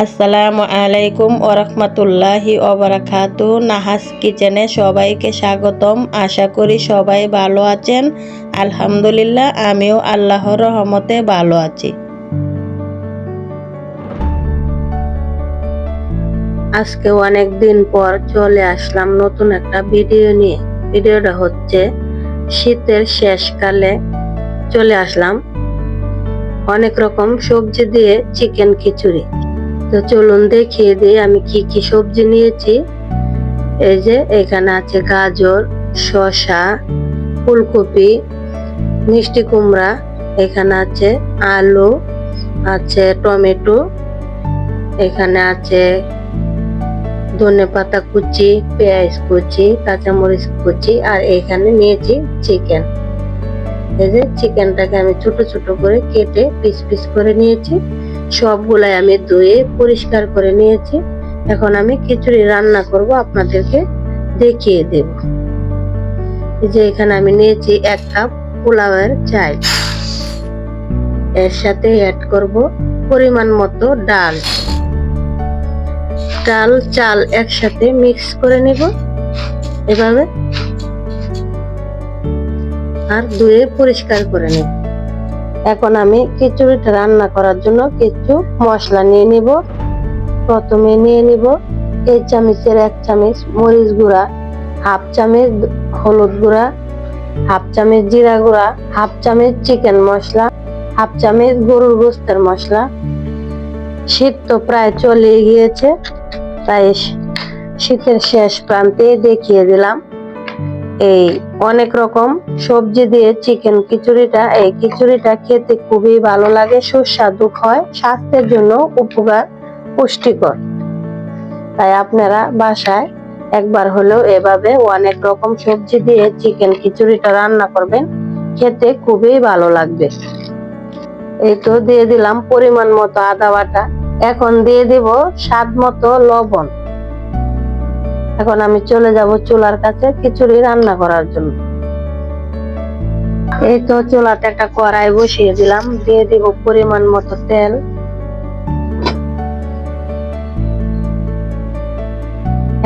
আসসালামু আলাইকুম ওরহমাতুল্লাহি ওবারাকাতু। নাহাস কিচেনে সবাইকে স্বাগতম। আশা করি সবাই ভালো আছেন। আলহামদুলিল্লাহ, আমিও আল্লাহর রহমতে ভালো আছি। আজকে অনেক দিন পর চলে আসলাম নতুন একটা ভিডিও নিয়ে। ভিডিওটা হচ্ছে শীতের শেষকালে চলে আসলাম অনেক রকম সবজি দিয়ে চিকেন খিচুড়ি। তো চলুন দেখিয়ে দিই আমি কি কি সবজি নিয়েছি। এই যে এখানে আছে গাজর, শসা, ফুলকপি, মিষ্টি কুমড়া, এখানে আছে আলু, আছে টমেটো, এখানে আছে ধনেপাতা কুচি, পেঁয়াজ কুচি, কাঁচামরিচ কুচি, আর এখানে নিয়েছি চিকেন। এই যে চিকেনটাকে আমি ছোট ছোট করে কেটে পিস পিস করে নিয়েছি। সবগুলাই আমি ধুয়ে পরিষ্কার করে নিয়েছি। এখন আমি খিচুড়ি রান্না করব, আপনাদেরকে দেখিয়ে দেব। এই যে এখানে আমি নিয়েছি 1 কাপ পোলাওয়ের চাল। এর সাথে অ্যাড করব পরিমাণ মতো ডাল। ডাল চাল একসাথে মিক্স করে নেব এভাবে, আর ধুয়ে পরিষ্কার করে নেব। এখন আমি খিচুড়িটা রান্না করার জন্য কিছু মশলা নিয়ে নিব। প্রথমে নিয়ে নিব এই চামচের 1 চামচ মরিচ গুঁড়া, হাফ চামচ হলুদ গুঁড়া, হাফ চামচ জিরা গুঁড়া, হাফ চামচ চিকেন মশলা, হাফ চামচ গরুর গোস্তের মশলা। শীত তো প্রায় চলে গিয়েছে, তাই শীতের শেষ প্রান্তে দেখিয়ে দিলাম এই অনেক রকম সবজি দিয়ে চিকেন খিচুড়িটা। এই খিচুড়িটা খেতে খুবই ভালো লাগে, সুস্বাদু হয়, স্বাস্থ্যের জন্য উপকার, পুষ্টিকর। তাই আপনারা বাসায় একবার হলেও এভাবে অনেক রকম সবজি দিয়ে চিকেন খিচুড়িটা রান্না করবেন, খেতে খুবই ভালো লাগবে। এই তো দিয়ে দিলাম পরিমাণ মতো আদা বাটা। এখন দিয়ে দিব স্বাদ মতো লবণ। এখন আমি চলে যাব চুলার কাছে খিচুড়ি রান্না করার জন্য। এই তো চুলাতে একটা কড়াই বসিয়ে দিলাম, দিয়ে দিব পরিমাণ মতো তেল।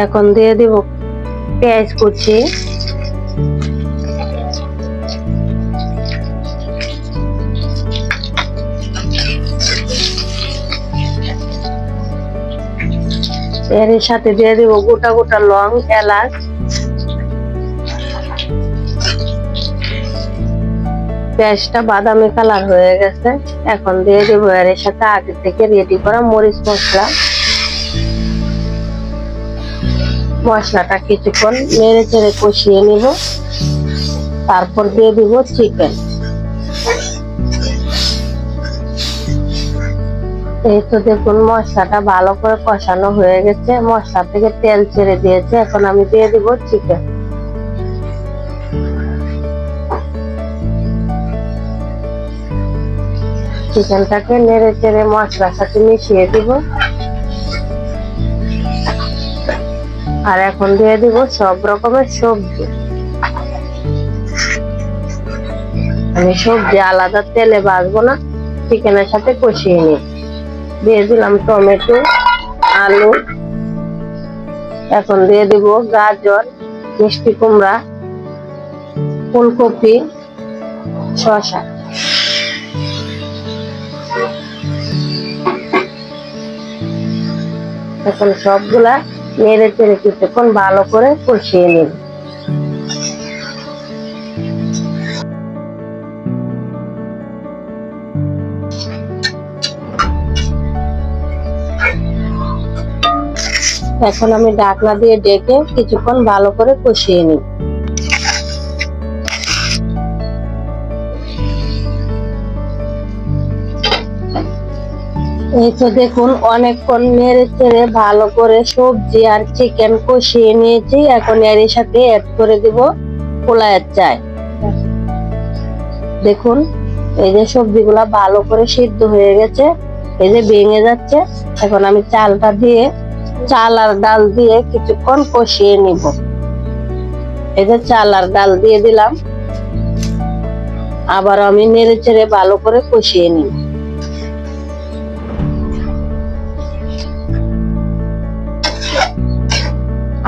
এখন দিয়ে দিব পেঁয়াজ কুচি, এর সাথে দিয়ে দিব গোটা গোটা লং, এলাচ। পেঁয়াজটা বাদামি কালার হয়ে গেছে। এখন দিয়ে দিব এর সাথে আগে থেকে রেডি করা মরিচ মশলা। মশলাটা কিছুক্ষণ নেড়ে চেড়ে কষিয়ে নিব, তারপর দিয়ে দিব চিকেন। এই তো দেখুন মশলাটা ভালো করে কষানো হয়ে গেছে, মশলা থেকে তেল ছেড়ে দিয়েছে। এখন আমি দিয়ে দিব চিকেন। চিকেনটাকে নেড়ে চেড়ে মশলার সাথে মিশিয়ে দিব, আর এখন দিয়ে দিব সব রকমের সবজি। আমি সবজি আলাদা তেলে ভাজবো না, চিকেনের সাথে কষিয়ে নিই। দিয়ে দিলাম টমেটো, আলু, এখন দিয়ে দিব গাজর, মিষ্টি কুমড়া, ফুলকপি, শসা। এখন সবগুলা নেড়ে চেড়ে কিছুক্ষণ ভালো করে কষিয়ে নিব। এখন আমি ঢাকনা দিয়ে ঢেকে কিছুক্ষণ ভালো করে কষিয়ে নিই। এই তো দেখুন অনেকক্ষণ নেড়ে চেড়ে ভালো করে সবজি আর চিকেন কষিয়ে নিয়েছি। এখন এর সাথে অ্যাড করে দিব পোলাওয়ের চাল। দেখুন এই যে সবজিগুলা ভালো করে সিদ্ধ হয়ে গেছে, এই যে ভেঙে যাচ্ছে। এখন আমি চালটা দিয়ে, চাল আর ডাল দিয়ে কিছুক্ষণ কষিয়ে নিব। এই যে চাল আর ডাল দিয়ে দিলাম, আবার আমি নেড়ে চেড়ে ভালো করে কষিয়ে নিব।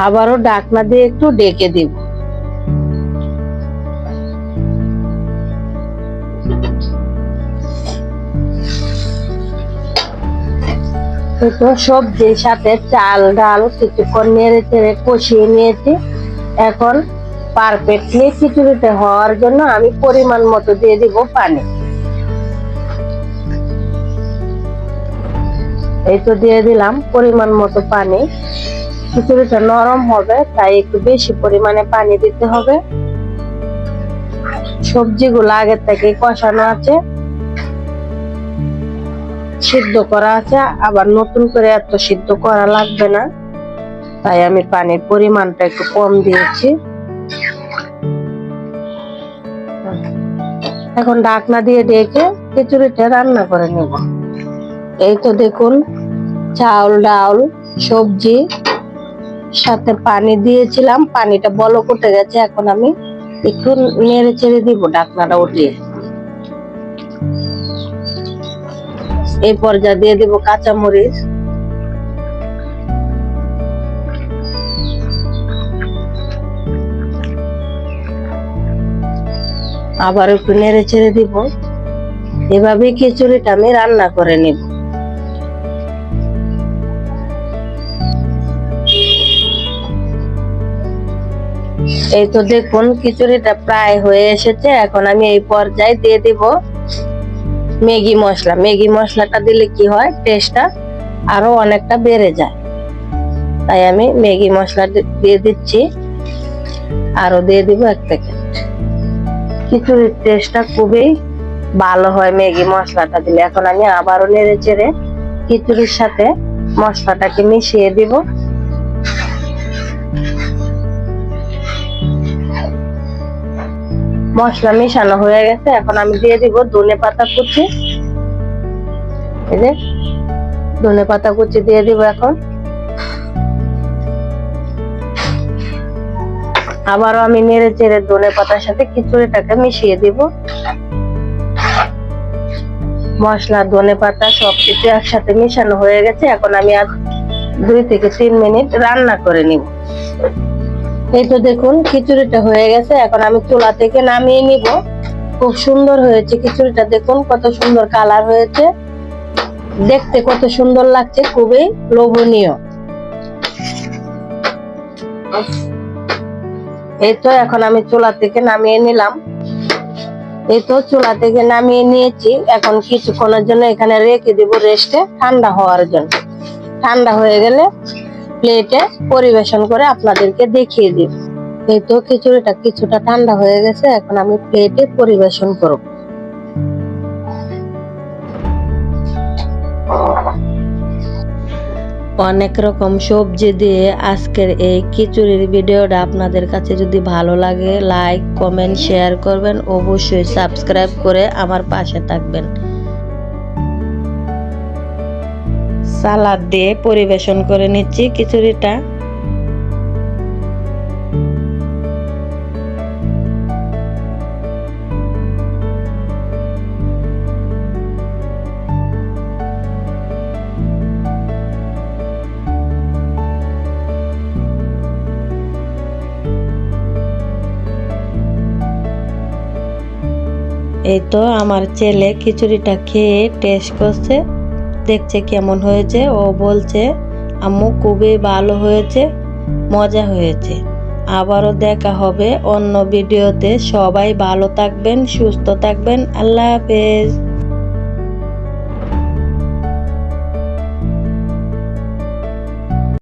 আবারও ঢাকনা দিয়ে একটু ঢেকে দিব। তো সবজির সাথে চাল ডাল কিছুক্ষণ নেড়ে চেড়ে কষিয়ে নিয়েছি। এখন পারফেক্টলি খিচুড়িটা হওয়ার জন্য আমি পরিমাণ মতো দিয়ে দিব পানি। এই তো দিয়ে দিলাম পরিমাণ মতো পানি। খিচুড়িটা নরম হবে তাই একটু বেশি পরিমাণে পানি দিতে হবে। সবজিগুলো আগের থেকে কষানো আছে, সিদ্ধ করা আছে, আবার নতুন করে এত সিদ্ধ করা লাগবে না, তাই আমি পানির পরিমাণটা একটু কম দিয়েছি। এখন ঢাকনা দিয়ে ঢেকে খিচুড়িটা রান্না করে নেব। এই তো দেখুন চাউল ডাল সবজি সাথে পানি দিয়েছিলাম, পানিটা বলক উঠে গেছে। এখন আমি একটু নেড়ে চেড়ে দিব ঢাকনাটা উঠিয়ে। এই পর্যায়ে দিয়ে দিব কাঁচামরিচ, আবার একটু নেড়ে ছেড়ে দিব। এভাবে খিচুড়িটা আমি রান্না করে নিব। এই তো দেখুন খিচুড়িটা প্রায় হয়ে এসেছে। এখন আমি এই পর্যায়ে দিয়ে দিব ম্যাগি মশলা। ম্যাগি মশলাটা দিলে কি হয়, টেস্টটা আরো অনেকটা বেড়ে যায়, তাই আমি ম্যাগি মশলা দিয়ে দিচ্ছি। আরো দিয়ে দিব 1 প্যাকেট। খিচুড়ির টেস্টটা খুবই ভালো হয় ম্যাগি মশলাটা দিলে। এখন আমি আবারও নেড়ে চেড়ে খিচুড়ির সাথে মশলাটাকে মিশিয়ে দিব। মশলা মিশানো হয়ে গেছে। এখন আমি দিয়ে দিব ধনেপাতা কুচি। এই যে ধনেপাতা কুচি দিয়ে দিব। এখন আবারও আমি নেড়ে চেড়ে ধনেপাতার সাথে খিচুড়িটাকে মিশিয়ে দিব। মশলা ধনেপাতা সবকিছু একসাথে মিশানো হয়ে গেছে। এখন আমি আর 2 থেকে 3 মিনিট রান্না করে নিব। এই তো দেখুন খিচুড়িটা হয়ে গেছে। এখন আমি চুলা থেকে নামিয়ে নিব। খুব সুন্দর হয়েছে খিচুড়িটা, দেখুন কত সুন্দর কালার হয়েছে, দেখতে কত সুন্দর লাগছে, খুবই লোভনীয়। এই তো এখন আমি চুলা থেকে নামিয়ে নিলাম। এই তো চুলা থেকে নামিয়ে নিয়েছি। এখন কিছুক্ষণের জন্য এখানে রেখে দিব রেস্টে, ঠান্ডা হওয়ার জন্য। ঠান্ডা হয়ে গেলে প্লেটে পরিবেশন করে আপনাদেরকে দেখিয়ে দিব। এই তো খিচুড়িটা কিছুটা ঠান্ডা হয়ে গেছে। এখন আমি প্লেটে পরিবেশন করব। অনেক রকম সবজি দিয়ে আজকের এই খিচুড়ির ভিডিওটা আপনাদের কাছে যদি ভালো লাগে, লাইক কমেন্ট শেয়ার করবেন, অবশ্যই সাবস্ক্রাইব করে আমার পাশে থাকবেন। সালাদ দিয়ে পরিবেশন করে নিচ্ছি খিচুড়িটা। এই তো আমার ছেলে খিচুড়িটা খেয়ে টেস্ট করছে, দেখছে কেমন হয়েছে। ও বলছে আম্মু খুবই ভালো হয়েছে, মজা হয়েছে। আবারও দেখা হবে অন্য ভিডিওতে। সবাই ভালো থাকবেন, সুস্থ থাকবেন। আল্লাহ হাফেজ।